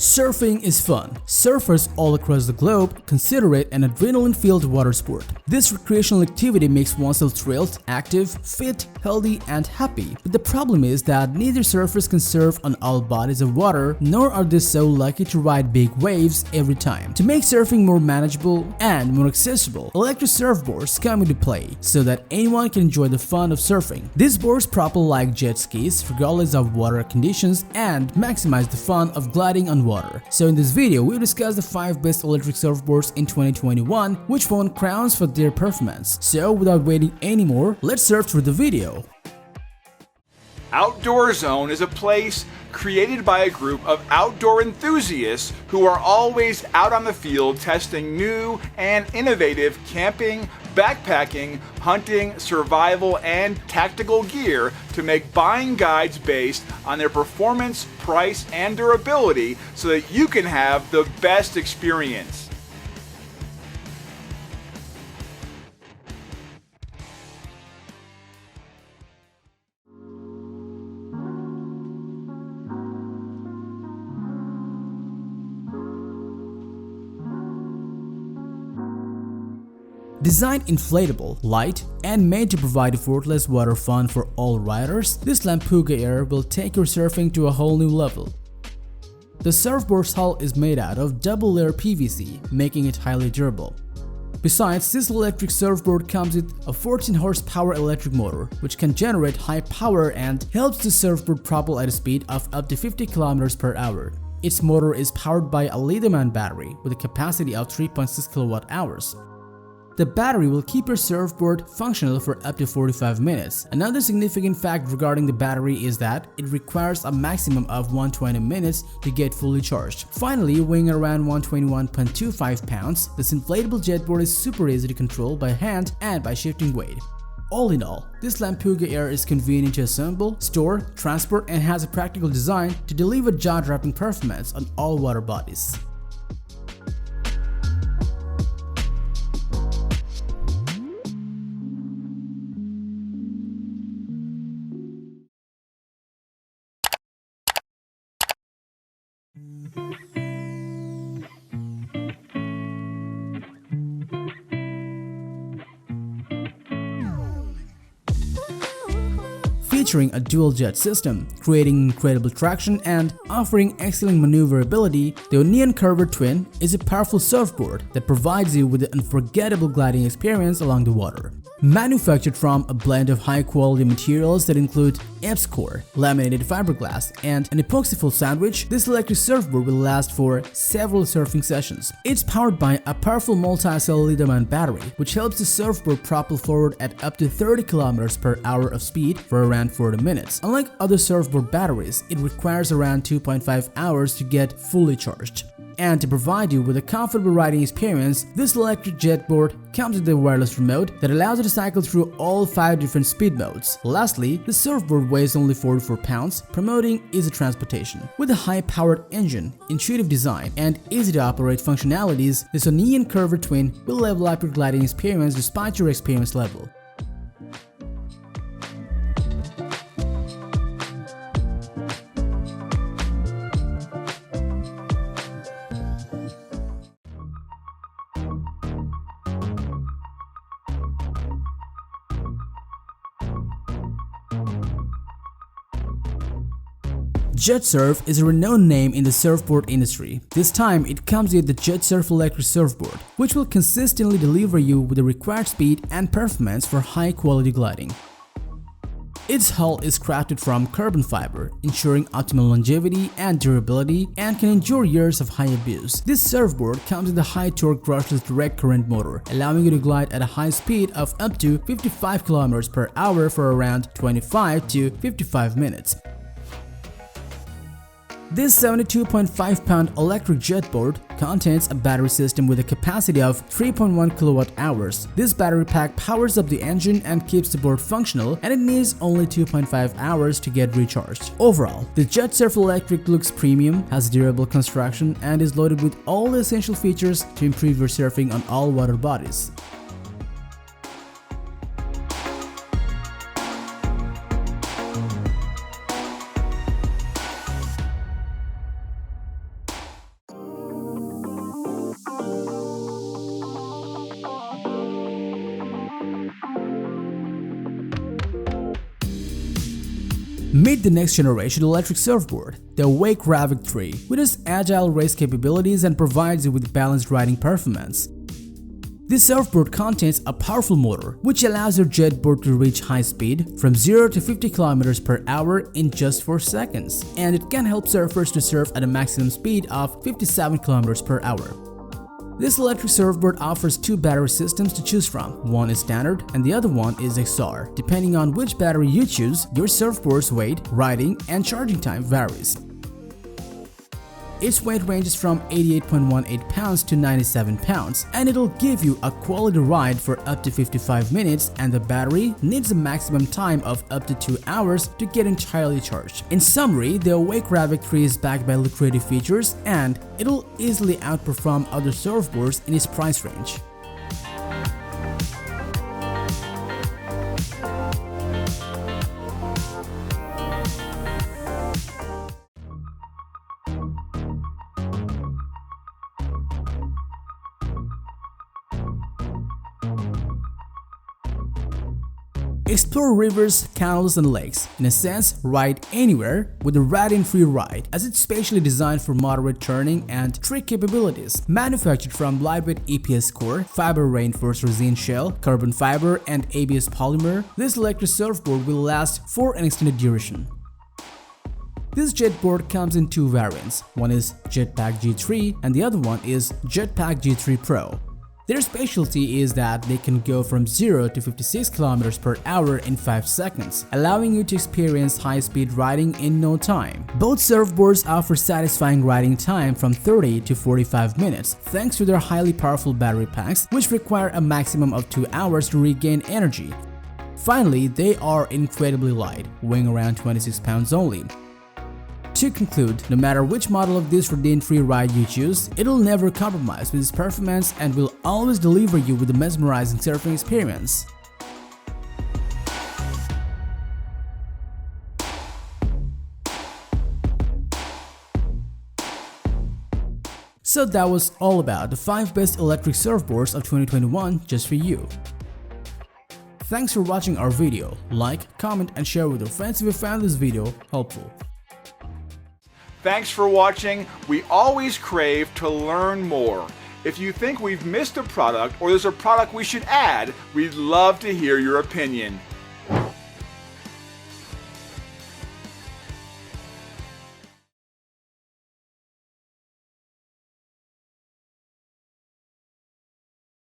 Surfing is fun. Surfers all across the globe consider it an adrenaline-filled water sport. This recreational activity makes oneself thrilled, active, fit, healthy, and happy. But the problem is that neither surfers can surf on all bodies of water, nor are they so lucky to ride big waves every time. To make surfing more manageable and more accessible, electric surfboards come into play so that anyone can enjoy the fun of surfing. These boards propel like jet skis regardless of water conditions and maximize the fun of gliding on water. So in this video, we'll discuss the 5 best electric surfboards in 2021 which won crowns for their performance. So without waiting anymore, let's surf through the video. Outdoor Zone is a place created by a group of outdoor enthusiasts who are always out on the field testing new and innovative camping, backpacking, hunting, survival, and tactical gear to make buying guides based on their performance, price, and durability so that you can have the best experience. Designed inflatable, light, and made to provide effortless water fun for all riders, this Lampuga Air will take your surfing to a whole new level. The surfboard's hull is made out of double-layer PVC, making it highly durable. Besides, this electric surfboard comes with a 14 horsepower electric motor, which can generate high power and helps the surfboard propel at a speed of up to 50 km per hour. Its motor is powered by a lithium-ion battery with a capacity of 3.6 kWh. The battery will keep your surfboard functional for up to 45 minutes. Another significant fact regarding the battery is that it requires a maximum of 120 minutes to get fully charged. Finally, weighing around 121.25 pounds, this inflatable jetboard is super easy to control by hand and by shifting weight. All in all, this Lampuga Air is convenient to assemble, store, transport, and has a practical design to deliver jaw-dropping performance on all water bodies. Featuring a dual jet system, creating incredible traction and offering excellent maneuverability, the Onean Carver Twin is a powerful surfboard that provides you with an unforgettable gliding experience along the water. Manufactured from a blend of high-quality materials that include EPS core, laminated fiberglass, and an epoxy full sandwich, this electric surfboard will last for several surfing sessions. It's powered by a powerful multi-cell lithium-ion battery, which helps the surfboard propel forward at up to 30 km per hour of speed for around 40 minutes. Unlike other surfboard batteries, it requires around 2.5 hours to get fully charged. And to provide you with a comfortable riding experience, this electric jetboard comes with a wireless remote that allows you to cycle through all 5 different speed modes. Lastly, the surfboard weighs only 44 pounds, promoting easy transportation. With a high-powered engine, intuitive design, and easy-to-operate functionalities, this Onean Carver Twin will level up your gliding experience despite your experience level. Jetsurf is a renowned name in the surfboard industry. This time, it comes with the Jetsurf Electric surfboard, which will consistently deliver you with the required speed and performance for high-quality gliding. Its hull is crafted from carbon fiber, ensuring optimal longevity and durability, and can endure years of high abuse. This surfboard comes with a high-torque brushless direct current motor, allowing you to glide at a high speed of up to 55 km per hour for around 25 to 55 minutes. This 72.5-pound electric jetboard contains a battery system with a capacity of 3.1 kWh. This battery pack powers up the engine and keeps the board functional, and it needs only 2.5 hours to get recharged. Overall, the Jetsurf Electric looks premium, has durable construction, and is loaded with all the essential features to improve your surfing on all water bodies. Meet the next generation electric surfboard, the RÄVIK 3, with its agile race capabilities and provides you with balanced riding performance. This surfboard contains a powerful motor which allows your jetboard to reach high speed from 0 to 50 km per hour in just 4 seconds, and it can help surfers to surf at a maximum speed of 57 km per hour. This electric surfboard offers 2 battery systems to choose from. One is standard and the other one is XR. Depending on which battery you choose, your surfboard's weight, riding, and charging time varies. Its weight ranges from 88.18 pounds to 97 pounds, and it'll give you a quality ride for up to 55 minutes, and the battery needs a maximum time of up to 2 hours to get entirely charged. In summary, the RÄVIK 3 is backed by lucrative features, and it'll easily outperform other surfboards in its price range. Explore rivers, canals, and lakes. In a sense, ride anywhere with the Radinn Freeride, as it's specially designed for moderate turning and trick capabilities. Manufactured from lightweight EPS core, fiber-reinforced resin shell, carbon fiber, and ABS polymer, this electric surfboard will last for an extended duration. This jetboard comes in 2 variants. One is Jetpack G3 and the other one is Jetpack G3 Pro. Their specialty is that they can go from 0 to 56 km per hour in 5 seconds, allowing you to experience high-speed riding in no time. Both surfboards offer satisfying riding time from 30 to 45 minutes thanks to their highly powerful battery packs, which require a maximum of 2 hours to regain energy. Finally, they are incredibly light, weighing around 26 pounds only. To conclude, no matter which model of this Radinn Freeride you choose, it'll never compromise with its performance and will always deliver you with a mesmerizing surfing experience. So that was all about the 5 best electric surfboards of 2021 just for you. Thanks for watching our video. Like, comment, and share with your friends if you found this video helpful. Thanks for watching. We always crave to learn more. If you think we've missed a product or there's a product we should add, we'd love to hear your opinion.